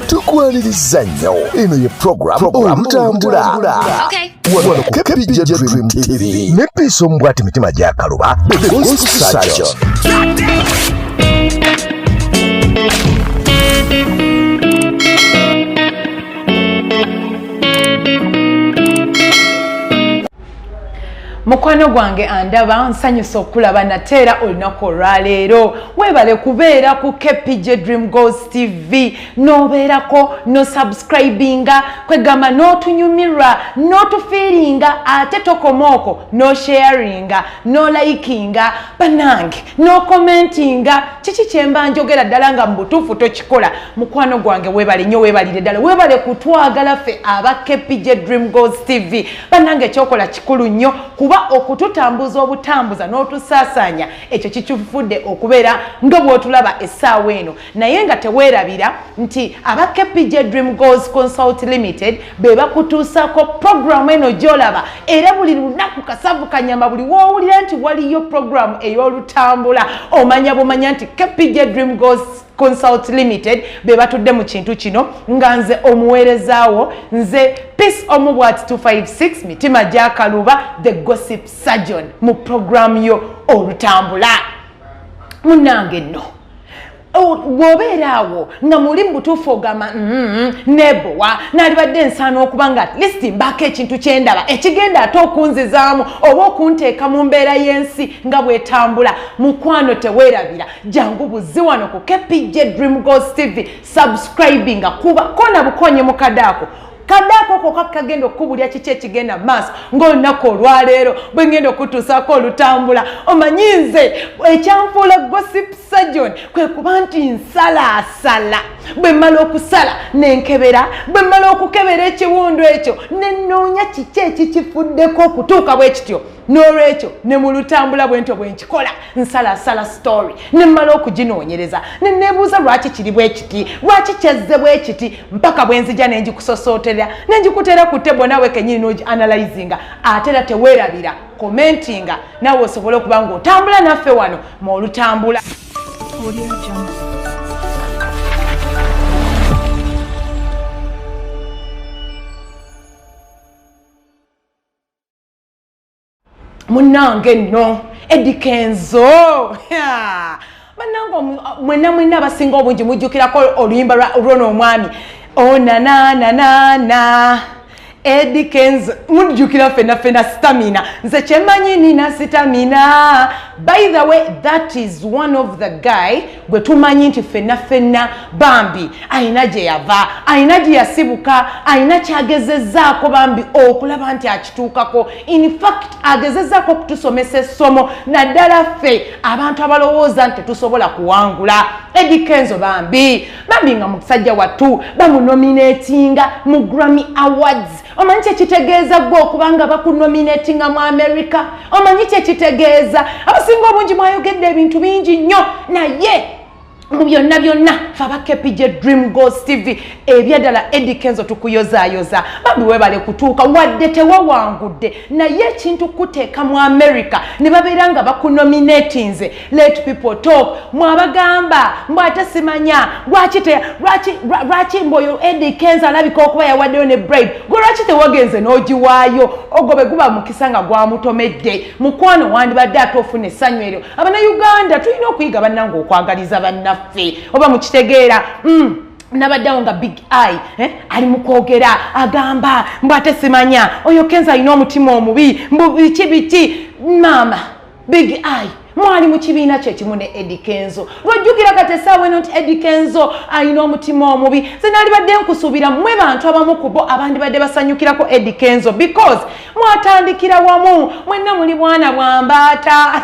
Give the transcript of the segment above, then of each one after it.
Tukwaniriza nnyo. Eno ye program Olutambula. Wano Kepija Dream TV. Ne Piso Mbwati Mitima Gyakaluba. The Ghost Surgeon. Mukwano gwange andaba nsanyusa okulaba nateera olunaku olwaleero webale kubeera ku Kepija Dream Ghost TV nobeerako no subscribinga kwegamba n'otunyumirwa n'otufiiringa ate tokomooko no sharinga no likinga banange no commentinga kiki kyemba njogera ddala nga mu butuufu tokikola mukwano gwange webale nnyo webalire ddala webale kutwagala ffe aba Kepija Dream Ghost TV banange ekyokola kikulu nnyo kuba okututambuza obutambuza n'otusaasanya ekyo kikifudde okubeera nga bw'otulaba essaawa eno naye nga teweerabira nti aba Kepija Dream Ghost Consult Limited be bakutuusako programu eno gy'olaba era buli lunaku kasavu kanyama buli woowulira nti waliyo programu ey'olutambula omanya bumanya nti Kepija Dream Ghost Consult Limited be batudde mu kintu kino nga nze omuweerezaawo nze Peace Omubwati 256 Mitima Gyakaluba the Gossip Surgeon mu programu yo Olutambula. Munnange nno bw'obeeraawo nga muli mu butuufu ogamba nebowa nalibadde nsaana okuba nga at least mbaako ekintu kyendaba ekigenda ate okunzizaamu oba okunteeka mu mbeera y'ensi nga bwetambula mukwano teweerabira jangu buzzi wano ku Kepija Dream Ghost TV subscribinga kuba kona bukonye mu kadaako ko kakagenda okubulya kiki ekigenda maaso ng'olunaku olwaleero bwe ngenda okutuusaako olutambula omanyinze ekyanfuula Gossip Surgeon kwe kuba nti nsalaasala bwe mmala okusala nenkebera bwe mmala okukebera ekiwundu ekyo nenoonya kiki ekikifuddeko okutuuka bwe kityo n'olwekyo ne mu lutambula bwentyo bwe nkikola nsalaasala story ne mmala okuginoonyereza ne neebuuza lwaki kiri bwe kiti lwaki kyazze bwe kiti mpaka bwe nzija ne ngikusosootera ne ngikuteera ku tebo naawe kennyini n'ogi-analyzinga ate era teweerabira commentinga naawe osobole okuba ng'otambula naffe wano mu olutambula. Munnange nno Edikenzo bannange mwena abasinga obungi mujjukirako oluyimba lwa Rono Omwami onananana Edikenzo mujjukira fena stamina nze kyemanyi nina stamina. By the way, that is one of the guy gwe tumanyi nti fena bambi ayina gye yava ayina gye yasibuka ayina kyagezezzaako bambi okulaba nti akituukako. In fact agezezzaako okutusomesa essomo naddala ffe abantu abalowooza nti tetusobola kuwangula. Edikenzo bambi nga musajja wattu bamunominatinga mu Grammy Awards. Omanyi kyekitegeeza gwe okubanga bakunominatinga mu America? Omanyi kyekitegeeza? Abasinga obungi mwayogedde ebintu bingi nnyo naye mu byonna fe aba Kepija Dream Ghost TV ebyaddala Edikenzo tukuyozaayoza bambi webale kutuuka wadde tewawangudde naye ekintu kuteeka mu America ne babeera nga bakunominatinze. Let people talk. Mwabagamba mbwate simanya lwaki mboyo Edikenzo alabika okuba yawaddeyo ne bribe gwe lwaki tewagenze n'ogiwaayo ogobe guba mukisa nga gwamutomedde. Mukwano wandibadde ate ofuna essanyu eryo. Abannayuganda tulina okuyiga bannange okwagaliza bannaffe oba mukitegeera. Nabaddawo nga Big Eye ali mu kwogera agamba mbwate simanya oyo Kenzo alina omutima omubi biki mama Big Eye mwali mu kibiina kye kimu ne Edikenzo lwajjukira kati essaawa eno nti Edikenzo alina omutima omubi. Ze nalibadde nkusuubira mmwe bantu abamu kubo abandi badde basanyukirako Edikenzo because mwatandikira wamu mwenna muli bwana bwambaata.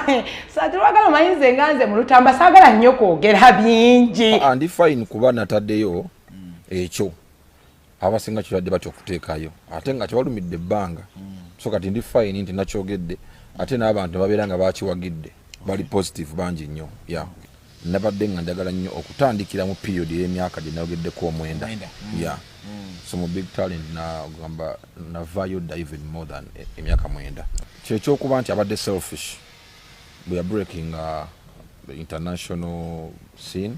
Satirwagala omanyize nga nze mu lutamba saagala nnyo kwogera bingi. Ndi fine kuba nataddeyo ekyo abasinga kirwadde batya okuteekayo ate nga tebalumidde ebbanga so kati ndi fine nti nakyogedde ate n'abantu babeera nga bakiwagidde bali positive bangi nnyo. Nabadde nga njagala nnyo okutandikira mu period y'emyaka gye nayogeddeko omwenda. So mu big talent nagamba navaayo dda even more than emyaka mwenda. Kyekyokuba nti abadde selfish we are breaking the international scene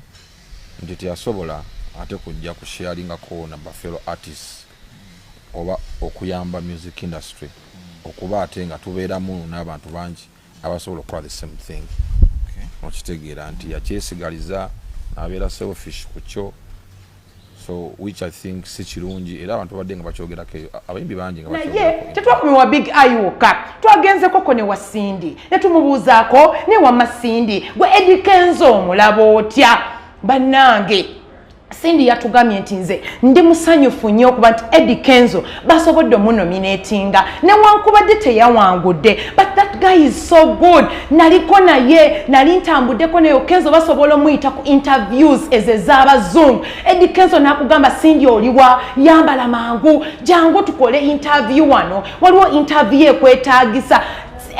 nti teyasobola ate kujja ku sharingako na fellow artists oba okuyamba music industry okuba ate nga tubeeramu n'abantu bangi abasobola okukola the same thing okitegeera nti yakyesigaliza abeera selfish ku kyo so which I think si kirungi era abantu badde nga bakyogerako abayimbi bangi nga naye tetwakumiwa big ayuka twagenzeko ne wasindi ne tumubuuzaako ne wa masindi gwe Eddie Kenzo omulaba otya bannange Cindy yatugambye nti nze ndi musanyufu nnyo okuba nti Eddie Kenzo basobodde omunominatinga newankubadde teyawangudde but that guy is so good naliko naye nali ntambuddeko naye Kenzo basobola omuyita ku interviews ezo ez'abazungu Eddie Kenzo nakugamba Cindy oliwa yambala mangu jangu tukole interview wano waliwo interview ekwetaagisa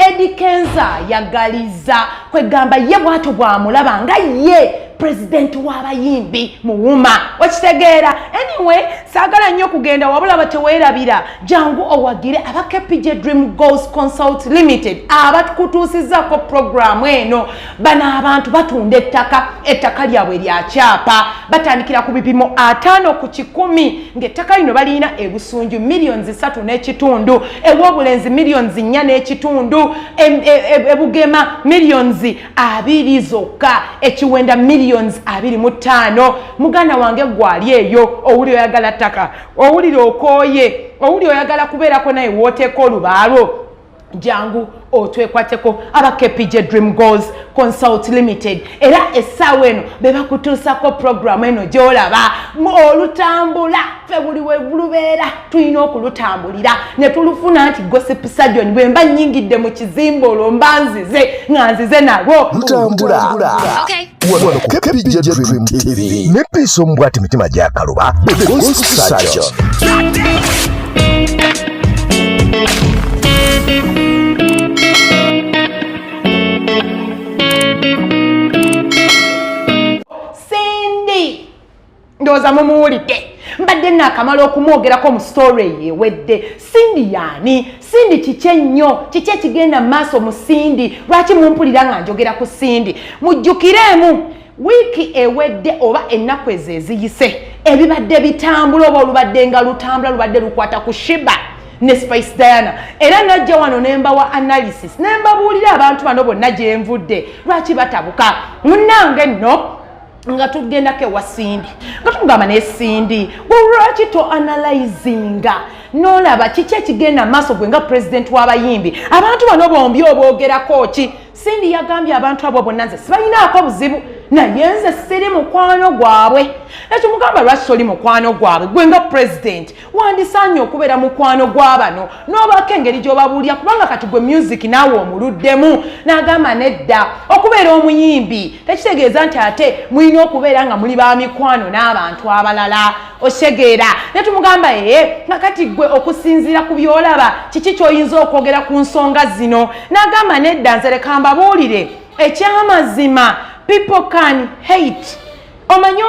Eddie Kenzo yagaliza kwegamba ye bwato bwamulaba nga ye president w'abayimbi muwuma wakitegeera anyway saagala nnyo kugenda wabula bateweerabira jangu owagire aba KPJ Dream Goals Consult Limited abatukutuusizzaako programu eno bano abantu batunda ettaka lyabwe lya kyapa batandikira ku bipimo 5 ku 10 ng'ettaka lino balina ebusunju $3.5 ew'obulenzi $4.5 ebugema $2 zokka ekiwenda $2.5 muganda wange gwali eyo owuli oyagala ttaka owulire okooye owuli oyagala kubeerako naye wooteeko olubaalo jangu otwekwateko aba KPJ Dream Goals Consult Limited era essaawa eno bebakutuusako programu eno gy'olaba olutambula ffe buli we lubeera tulina okulutambulira ne tulufuna nti gossip sajoni bwe mba nnyingidde mu kizimbe olwo mba nzize nga nzize nalwo lutambula wano KPJ Dream TV ne Piso Mbwati mitima gy'akaluba gossip sajoni ndoza mumuwulidde mbadde naakamala okumwogerako mu story yewedde Cindy yaani Cindy kiki ennyo kiki ekigenda maaso mu Cindy lwaki mumpulira nga njogera ku Cindy mujjukiremu wiiki ewedde oba ennaku ezo eziyise ebibadde bitambula oba olubadde nga lutambula lubadde lukwata ku Shebah ne Spice Diana era najja wano nembawa analysis nembabuulira abantu bano bonna gye nvudde lwaki batabuka munnange nno nga tugendako ewa Cindy nga tumugamba ne Cindy lwaki to analyzinga nolaba kiki ekigenda maaso gwe nga president w'abayimbi abantu bano bombi oboogerako ki Cindy yagambye abantu abo bonna nze sibalinaako buzibu naye nze siri mukwano gwabwe nekimugamba lwaki toli mukwano gwabwe gwe nga president wandisaanye okubeera mukwano gw'abano n'obaako engeri gy'obabuulira kubanga kati gwe music naawe omuluddemu n'agamba nedda okubeera omuyimbi tekitegeeza nti ate mulina okubeera nga muli ba mikwano n'abantu abalala osegeera ne tumugamba nga kati gwe okusinziira ku byolaba kiki ky'oyinza okwogera ku nsonga zino n'agamba nedda nze leka mbabuulire ekyamazima people can hate omanyi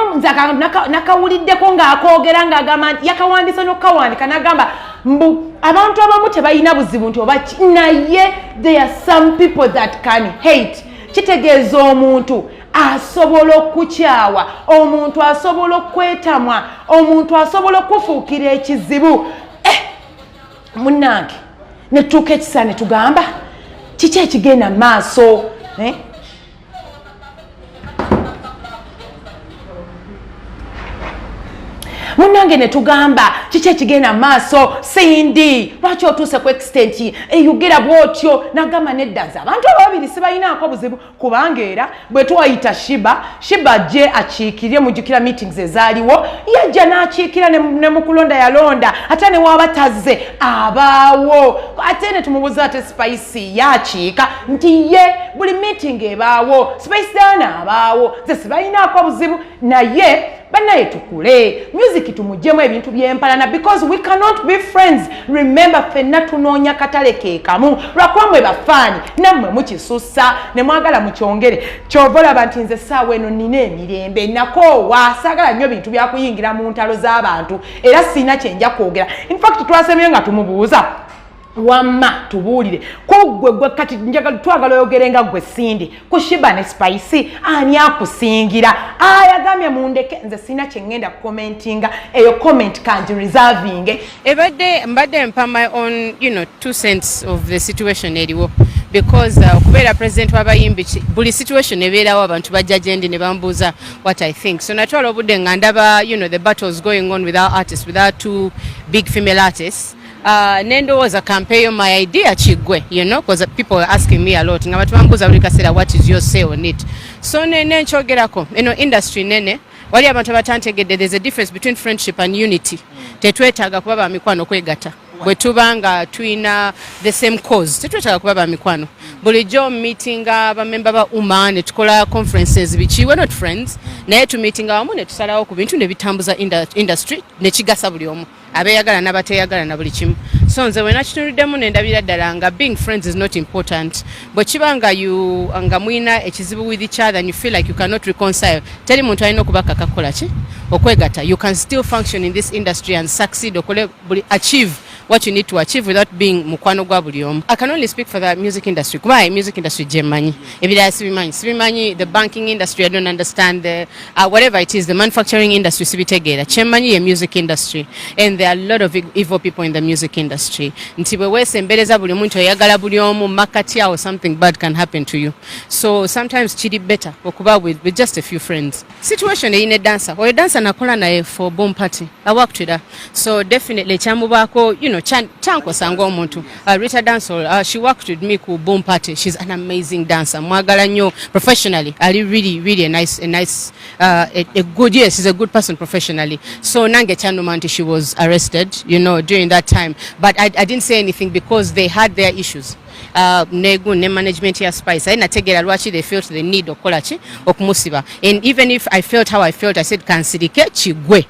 nakawuliddeko ng'akoogera ng'agamba nti yakawandisa n'okukawandika n'agamba mbu abantu abamu tebalina buzibu nti oba naye there are some people that can hate kitegeeza omuntu asobola okukyawa omuntu asobola okwetamwa omuntu asobola okufuukira ekizibu munnange netuuka ekisa ne tugamba kiki ekigenda maaso munnange ne tugamba kiki ekigenda maaso Cindy lwaki otuuse ku extent eyogera bw'otyo n'agamba nedda nze abantu ababiri sibalinaako buzibu kubanga era bwe twayita Shebah gye akiikirye mujjukira meetings ezaaliwo yajja n'akiikira ne mu kulonda yalonda ate ne waaba tazze abaawo ate ne tumubuuza ate Spice yakiika nti ye buli meeting ebaawo Spice Diana abaawo nze sibalinaako buzibu naye banaye tukule music tumujjemu ebintu by'empalana because we cannot be friends remember fenna tunoonya katale keekamu lwakuba mwe bafaani nammwe mukisussa ne mwagala mukyongere kyova olaba nti nze essaawa eno nina emirembe nakoowa saagala nnyo bintu byakuyingira mu ntalo z'abantu era siina kyenja kwogera in fact twasemye nga tumubuuza wamma tubuulire ko gwe kati njagala twagala oyogerenga gwe Sindi ku Shebah ne Spice ani akusingira ayagambye mundeke nze sina kyengenda commentinga eyo comment kanji reserving mbadde mpa my own 2 cents of the situation eriwo because okubeera president w'abayimbi buli situation ebeerawo abantu bajja gyendi ne bambuuza what I think so natwala obudde nga ndaba the battles going on with our artists with our 2 big female artists Nendowooza campaign my idea chigwe because people were asking me a lot nga batubambuuza buli kaseera what is your say on it so nene nchogerako industry nene wali abantu abatantegedde there's a difference between friendship and unity tetwetaaga kuba ba mikwano kwegatta bwe tubanga tuina the same cause tetwetaaga kuba ba mikwano bulijjo meeting abamemba ba UMA ne tukola conferences bichi we're not friends naye tu meeting awamu ne tusalawo ku bintu ne bitambuza industry ne kigasa buli omu abeyagala n'abateyagala na buli kimu so nze wena kitunduddemu n'endabira ddala nga being friends is not important bwe kibanga nga mwina ekizibu with each other and you feel like you cannot reconcile teri muntu alina okubaka kakola ki okwegatta you can still function in this industry and succeed okole achieve what you need to achieve without being mukwano gwa buli omu. I can only speak for the music industry. Kuba music industry jemanyi. Ebirala sibimanyi. The banking industry I don't understand. The whatever it is, the manufacturing industry sibitegeera. Chemanyi music industry. And there are a lot of evil people in the music industry. Nti bwe wesembereza buli muntu oyagala buli omu makati or something bad can happen to you. So sometimes chidi better okuba with just a few friends. Situation in a dancer. Oyo dancer nakola naye for bomb party. I worked with her. So definitely chamubako, chanko sango omuntu. Rita dancer, she worked with me ku bomb party. She's an amazing dancer. Mwagala nnyo professionally. Really a nice a good, yes, she's a good person professionally. So nange chanumanti she was arrested, during that time. But I didn't say anything because they had their issues. Ne management ya Spice I nategera lwachi they felt the need okola ki okumusiba and even if I felt how I felt I said kansirike chigwe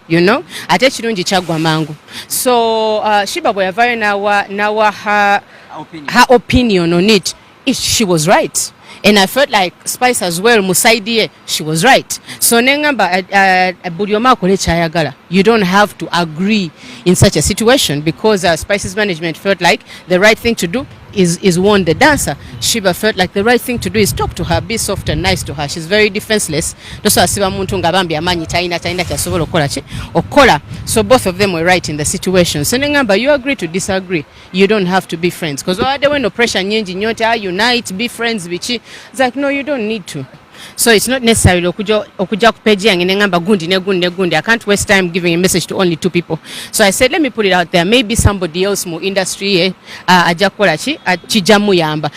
ate kirungi kyagwa mangu so Shebah bwe yavayo nawa her opinion on it she was right. And I felt like Spice as well, Musaidie, she was right. So nengamba bulioma kole chayagala. You don't have to agree in such a situation because Spice's management felt like the right thing to do is warn the dancer. Shebah felt like the right thing to do is talk to her, be soft and nice to her. She's very defenseless. So both of them were right in the situation. So nengamba, you agree to disagree. You don't have to be friends. Because there was no pressure nyingi nyote, unite, be friends, bichi. It's like, no, you don't need to. So it's not necessarily okuja kupeji yange nengamba gundi. I can't waste time giving a message to only 2 people. So I said, let me put it out there. Maybe somebody else mu industry ajakola chijamu yamba.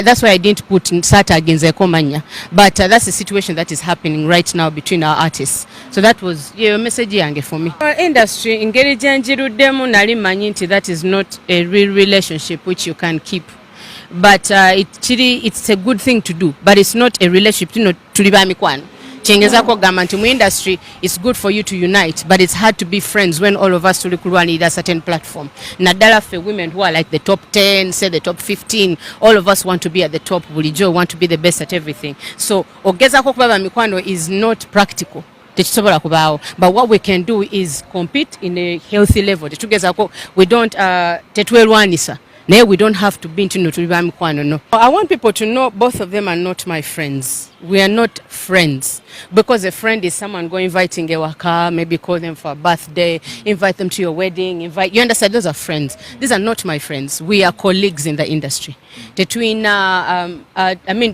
That's why I didn't put Sata against Ekomanya. But that's the situation that is happening right now between our artists. So that was a message yange for me. Our industry, ingeri janjirudemu nali manyinti, that is not a real relationship which you can keep. But it's a good thing to do, but it's not a relationship tuliba mikwano. Chengezako gamba nti mu industry it's good for you to unite, but it's hard to be friends when all of us tulikulwa need a certain platform. Nadala for women who are like the top 10, say the top 15, all of us want to be at the top. Bulijo want to be the best at everything. So ogezako kuba mikwano is not practical. But what we can do is compete in a healthy level. We don't tetwerwanisa. No, we don't have to be into no. I want people to know both of them are not my friends. We are not friends. Because a friend is someone inviting a waka, maybe call them for a birthday, invite them to your wedding, you understand, those are friends. These are not my friends. We are colleagues in the industry.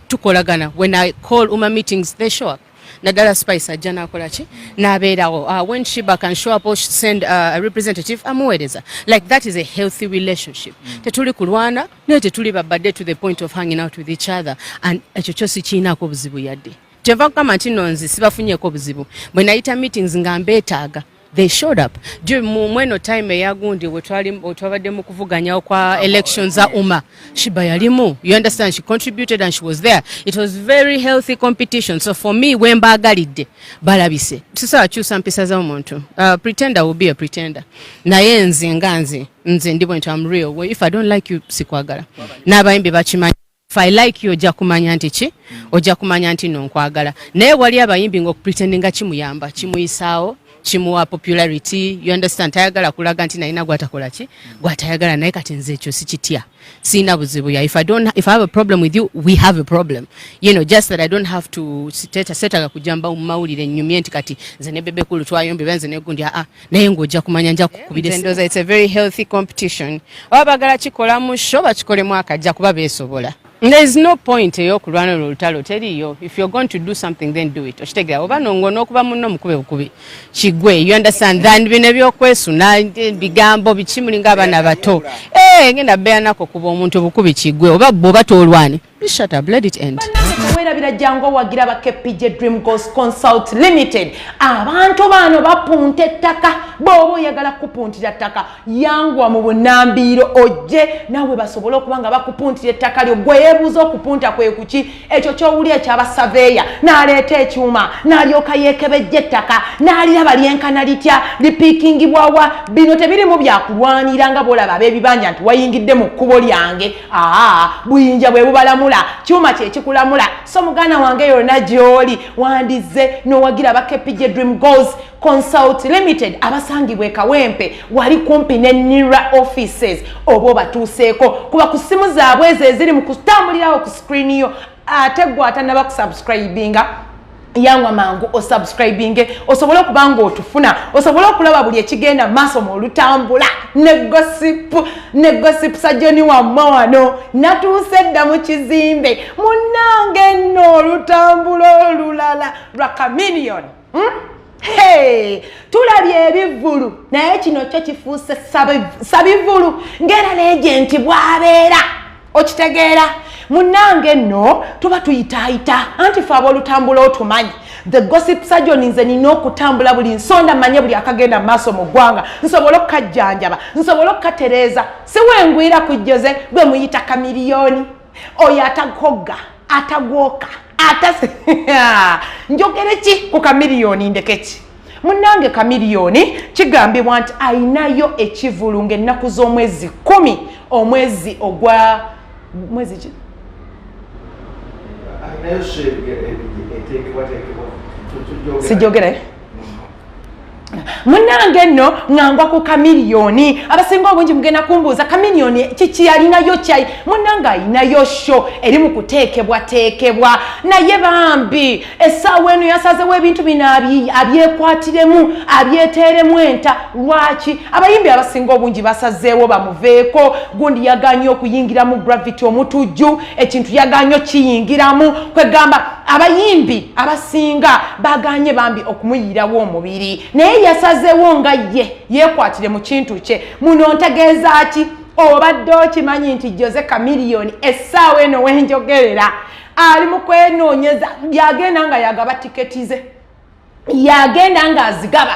Tukolagana. When I call UMA meetings, they show up. Nadala Spice ajana akolachi nabeerawo when Shebah can show up or send a representative amuweereza. Like that is a healthy relationship. Tetuli kulwana ne tetuli babadde to the point of hanging out with each other and ekyo kyosi kiinaako obuzibu yadde kyeva kama nti nonzi sibafunyeeko obuzibu bwe nayita meetings nga mbeetaaga. They showed up. Mweno time yagundi wetwabadde mu kuvuganyawo kwa elections za UMA. Shebah yalimu. You understand? She contributed and she was there. It was very healthy competition. So for me, when bagalidde balabise. Sisa akyusa mpisa za omuntu. Pretender will be a pretender. Naye nze ndibwe nti I'm real. If I don't like you, sikwagala. N'abayimbi bakimanyi. If I like you, ojja kumanya nti ki? Ojja kumanya nti nonkwagala. Naye wali abayimbi ng'okupretendinga kimuyamba, kimuyisaawo. kimuwa popularity, you understand, tayagala kulaga nti nalina gwatakola ki gwatayagala naye kati nze ekyo sikitya sina buzibu ya if I have a problem with you, we have a problem, you know, just that I don't have to setaga kujamba mawulire nyumye nti kati nze ne bebe kulu twayombe benze ne gundi naye ngojja kumanya nja kukubira ndoza. It's a very healthy competition. Abagala kikola mu show bakikole mu akajja kuba besobola. There is no point eyokulwana olutalo teriyo. If you're going to do something, then do it. Oshitegera oba nongono okuba munno mukube bukubi kigwe, you understand, then bine byokwesuna bigambo bikimulinga abana bato ngenda beya nako kuba omuntu bukubi kigwe oba boba tolwani. Shut up, let it end. Wera birajango wagira ba KPJ Dream Goals Consult Limited. Abantu bano bapunta ettaka bobo yagala kupuntira ettaka yangwa mu bunambiro ojje nawe basobola okubanga bakupuntira ettaka lyo gweyebuza okupunta kwe kuki ekyo kyowuli ekyaba surveyor n'aleeta ekyuma n'alyoka yeekebejja ettaka n'aliraba lyenkana litya lipikingibwawa bino tebirimu byakulwanira nga bolaba ab'ebibanja nti wayingidde mu kkubo lyange buyinja bwe bubalamu kyuma kye kikulamula. So mugana wange yonna gy'oli wandize n'owagira ba KPJ Dream Goals Consult Limited abasangibwa e Kawempe wali kumpi ne NIRA offices obo batuuseeko kuba ku simu zaabwe ezo eziri mu kutambulirawo ku screen yo ate gwe atanaba kusubscribinga yangwa mangu o subscribing osobola kubanga otufuna osobola okulaba buli ekigenda maaso mu lutambula ne gossip sajoni wa mawano natusedda mu kizimbe munange no lutambula olulala Rakamillion hey tulabye ebivulu naye kino kyo kifuuse sabivulu ngera legend bwabeera okitegeera munange no tuba tuyitaayita anti fe ab'olutambula otumanyi the gossip surgeon nze nina okutambula buli nsonda manye buli akagenda maaso mu ggwanga nsobola okukajjanjaba nsobola okukatereeza siwengwira kujjoze gwe muyita Kamiliyoni oyo atagogga atagwoka njogere ki ku Kamiliyoni ndekeki munange Kamiliyoni kigambibwa nti ayinayo ekivulu ng'ennaku z'omwezi 10 omwezi ogwa mwezi ki sijogere munange no ngangwa ku Kamiliyoni abasinga obungi mugenda kumbuuza Kamiliyoni kiki yalinayo kyai munange ayinayo show eri mu kuteekebwa naye bambi essaawa eno yasazewo ebintu bino abyekwatiremu abyeteeremu enta lwaki abayimbi abasinga obungi basazeewo bamuveeko gundi yaganye okuyingira mu gravity omutujju ekintu yaganye kiyingiramu kwegamba abayimbi abasinga baganye bambi okumuyirawo omubiri naye yasazeewo nga yekwatire mu kintu kye muno ntegeeza ki obadde okimanyi nti Jose Kamiliyoni essaawa eno wenjogerera ali mu kwenoonyeza yagenda nga yagaba tiketi ze yagenda nga azigaba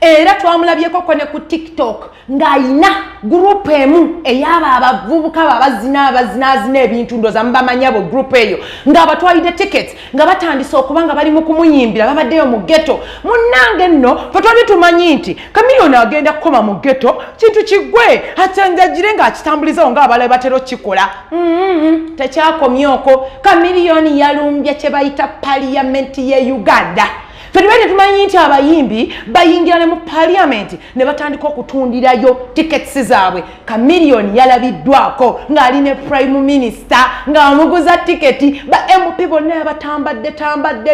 era twamulabyeko ne ku TikTok ng'ayina group emu eyaba abavubuka abazina ebintu ndoza mbamanya bo group eyo ng'abatwalidde tickets nga batandise okuba nga bali mu kumuyimbira babaddeyo mu ghetto munnange nno twali tumanyi nti Kamiliyoni agenda kukoma mu ghetto kintu kigwe atanjagire ng'akitambulizawo ng'abalabe batera okikola tekyakomyoko Kamiliyoni yalumbye kye bayita paliyamenti ye Uganda. Fedibete tumanyi nti abayimbi bayingira ne mu parliament ne batandika okutundirayo tickets zaabwe. Kamiliyoni yalabiddwako ng'ali ne prime minister ng'amuguza tiketi ba MP bonna batambadde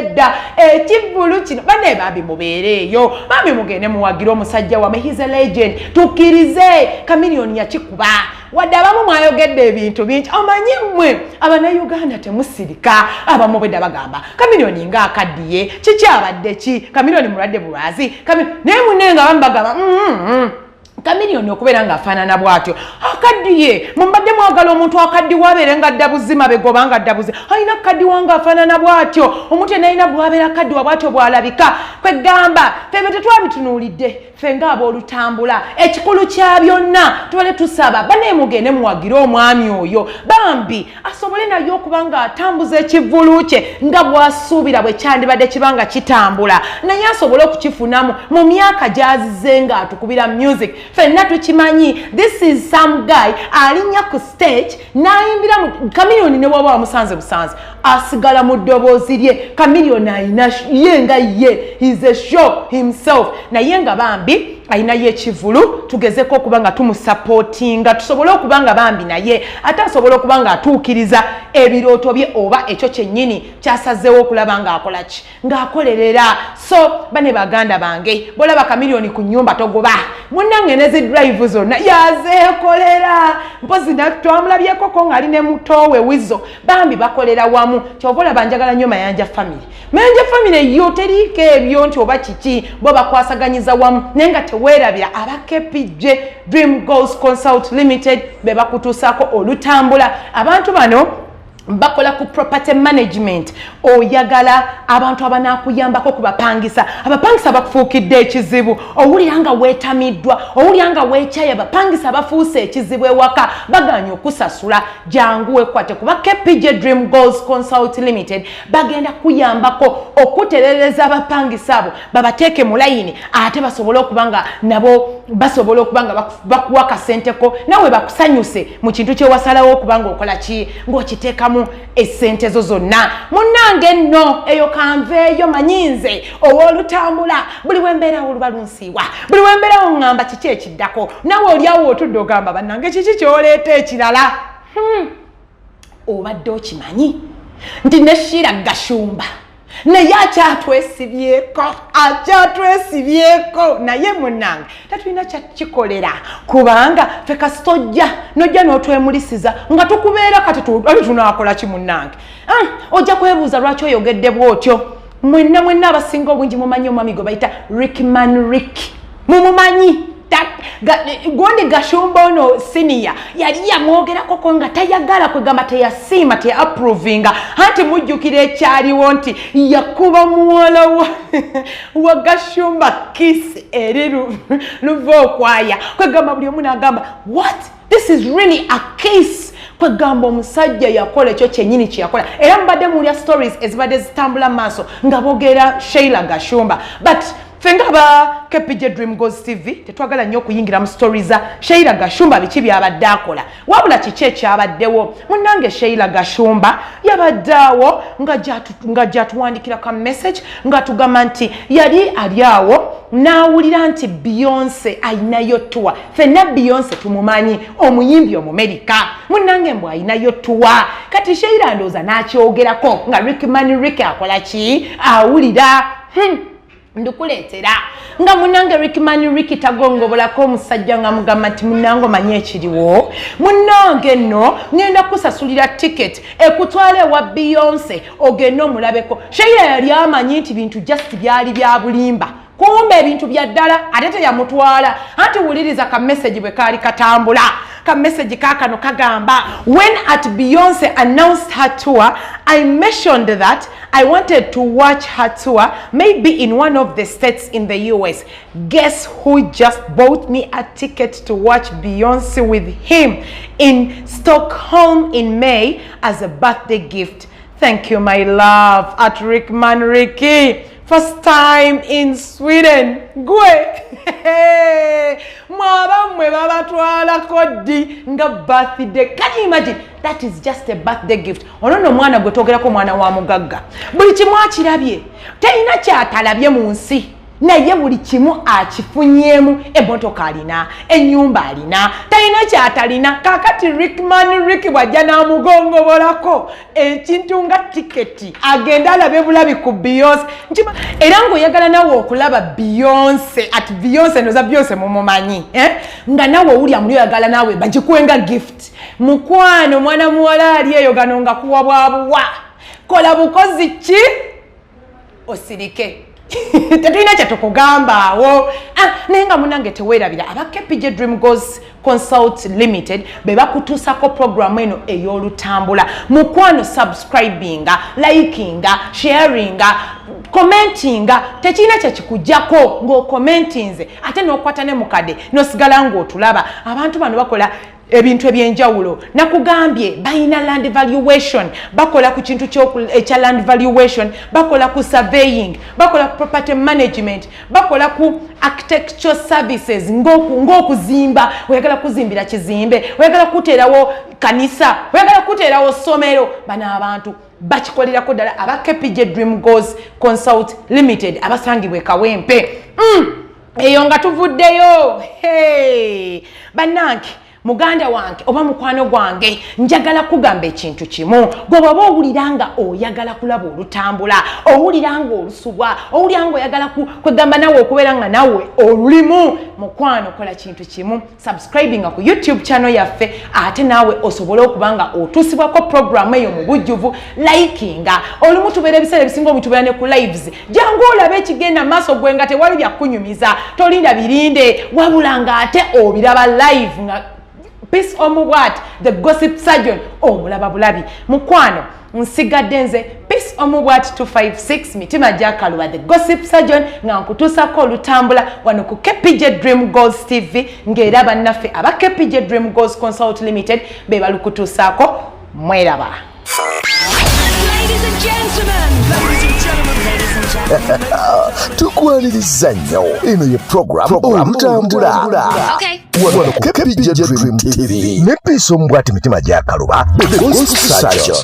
dda ekivulu kino bane bambi mubeereeyo bambi mugende muwagira omusajja wa he's a legend tukkirize Kamiliyoni yakikuba wadde abamu mwayogedde ebintu bingi omanyi mmwe abannayuganda temusirika abamu bwedda bagamba Kamiliyoni ng'akaddiye kiki abadde ki Kamiliyoni mulwadde bulwazi naye munenga abamu bagamba Kamiliyoni okubeera ng'afaanana bw'atyo akaddiye mumbadde mwagala omuntu akaddiwa abeere ng'adda buzima begoba ng'adda buzima alina akaddiwa ng'afaanana bw'atyo omuntu yenna bw'abeera akaddiwa bw'atyo bw'alabika kwegamba febe tetwabitunuulidde ffe ng'aboolutambula ekikulu kya byonna tubale tusaba banaye mugende muwagire omwami oyo bambi asobole naye okuba ng'atambuza ekivvulu kye nga bw'asuubira bwe kyandibadde kibanga kitambula naye asobole okukifunamu mu myaka gy'azizze ng'atukubira music fenna tukimanyi this is some guy alinya ku stage nayimbira Chameleone ne waba amusanze busanze asigala mu ddoboozi lye Chameleone ayina yenga ye he's a show himself na yenga bambi ayina ye kivulu tugezeko okubanga tumusupportinga tusobole okubanga bambi naye ate asobole okubanga atuukiriza ebirooto bye oba ekyo kyennyini kyasazeewo okulaba ng'akola ki ng'akolerera so bane baganda bange bolaba Chameleone ku nnyumba togoba munnange nezi drive zonna yazeekolera mpozi twamulabyeko ko ng'ali ne mutowe wizo bambi bakolera wamu kyova olaba njagala nnyo Mayanja family yo teriiko ebyo nti oba kiki bo bakwasaganyiza wamu naye nga teweerabira aba KPJ Dream Goals Consult Limited be bakutuusaako olutambula abantu bano bakola ku property management oyagala abantu abanakuyambako kubapangisa abapangisa bakufuukidde ekizibu owuliranga weetamiddwa owuliranga weekyaya abapangisa bafuuse ekizibu ewaka baganya okusasula jangu ekwate kuba KPJ Dream Goals Consult Limited bagenda kuyambako okuterereza abapangisa abo babateeke mu layini ate basobole okubanga nabo basobole okubanga bakuwa kasenteko nawe bakusanyuse mu kintu kyewasalawo okubanga okola ki ng'okiteekamu esente zo zonna munnange nno eyo kanveeyo manyinze ow'olutambula buli wembeera oluba lunsiiwa buli wembeera oŋŋamba kiki ekiddako nawe oliawo otudde ogamba bannange kiki kyoleeta ekirala obadde okimanyi nti ne Shira Gashumba naye akyatwesibyeko naye munnange tatulina kyakikolera kubanga ffe kastojja nojja n'otwemulisiza nga tukubeera kati tunaakola ki munnange ojja kwebuuza lwaki oyogedde bw'otyo mwenna abasinga obungi mumanyi omwami gwe bayita Rickman Rick mumumanyi Gondi Gashumba ono senior yali yamwogerako ko nga tayagala kwegamba teyasiima teapprovinga anti mujjukira ekyaliwo nti yakuba muwala wa Gashumba kiss eri luva okwaya kwegamba buli omu n'agamba what this is really a kiss kwegamba omusajja yakola ekyo kyennyini kyeyakola era mubadde mulya stories ezibadde zitambula maaso nga boogera Sheila Gashumba but fenga ba KPJ Dream Goals TV tetwagala nnyo okuyingira mu stories za Sheila Gashumba biki byabadde akola wabula kiki ekyabaddewo munnange Sheila Gashumba yabaddeawo nga gyatuwandikira ka message nga tugamba nti yali ali awo n'awulira nti Beyonce ayinayo tuwa fenna Beyonce tumumanyi omuyimbi Omumerika munnange mbw ayinayo tuwa kati Sheila ndooza n'akyogerako nga Rickman Rick akola ki awulira ndukuleetera nga munnange Rickman Rick tagongobolako omusajja nga mugamba nti munnange omanyi ekiriwo munnange nno ngenda kusasulira ticket ekutwala ewa Beyonce ogenda omulabeko Sheila yali amanyi nti bintu just byali bya bulimba kumbe ebintu bya ddala ate teyamutwala anti wuliriza ka message bwe kaali katambula ka message kakano kagamba when at Beyonce announced her tour I mentioned that I wanted to watch her tour maybe in one of the states in the US. Guess who just bought me a ticket to watch Beyonce with him in Stockholm in May as a birthday gift? Thank you, my love, at Rickman Ricky. First time in Sweden. Gwe. Mwabamwe babatwala kodi nga birthday. Can you imagine? That is just a birthday gift. Onono mwana gwe togerako mwana wa mugagga. Buli kimu akirabye. Terina kyatalabye mu nsi. Naye buli kimu akifunyemu emmotoka alina ennyumba alina talina kyatalina kakati Rickman Rick bwajja n'amugongobolako ekintu nga tiketi agenda alabe bulabi ku Beyonce era ng'oyagala nawe okulaba Beyonce at Beyonce noza Beyonce mumumanyi nga nawe owuli amuli oyagala nawe bagikuwenga gift mukwano mwana muwala ali eyo gano nga kuwa bwabuwa kola bukozi ki osirike tetulina kyetukugambaawo naye nga munange teweerabira aba KPJ Dream Goals Consult Limited be bakutuusako programu eno ey'olutambula mukwano subscribinga likinga sharinga commentinga tekirina kyekikujjako ng'okomentinze ate n'okwata ne mukadde n'osigala ng'otulaba abantu bano bakola ebintu ebyenjawulo nakugambye bayina land valuation bakola ku kintu ekya land valuation bakola ku surveying bakola ku property management bakola ku architectural services ng'okuzimba oyagala kuzimbira kizimbe oyagala kuteerawo kanisa oyagala kuteerawo ssomero bano abantu bakikolerako ddala aba KPJ Dream Goals Consult Limited abasangibwe Kawempe eyo nga tuvuddeyo bannange muganda wange oba mukwano gwange njagala kugamba ekintu kimu gwe bw'oba owulira nga oyagala kulaba olutambula owulira nga olusubwa owulira nga oyagala kwegamba nawe okubeera nga nawe olulimu mukwano kola kintu kimu subscribing ku YouTube channel yaffe ate nawe osobole okuba nga otuusibwako programu eyo mu bujjuvu likinga olumu tubeera ebiseera ebisinga omutubeera ne ku lives jangu olabe ekigenda maaso gwe nga tewali byakunyumiza tolinda birinde wabula nga ate obiraba live nga Peace Omubwat, the gossip surgeon, omulaba bulabi. Mukwano, nsigadde nze Peace Omubwat 256, mitima gyakaluba, the gossip surgeon, nga nkutuusako olutambula wano ku KPJ Dream Goals TV, ng'era bannaffe aba KPJ Dream Goals Consult Limited, be balukutuusako mweraba. Ladies and gentlemen. Tukwaniriza nnyo eno ye program olutambula wano ku KPJ Dream TV ne Peace Omubwat mitima gyakaluba the gossip surgeon.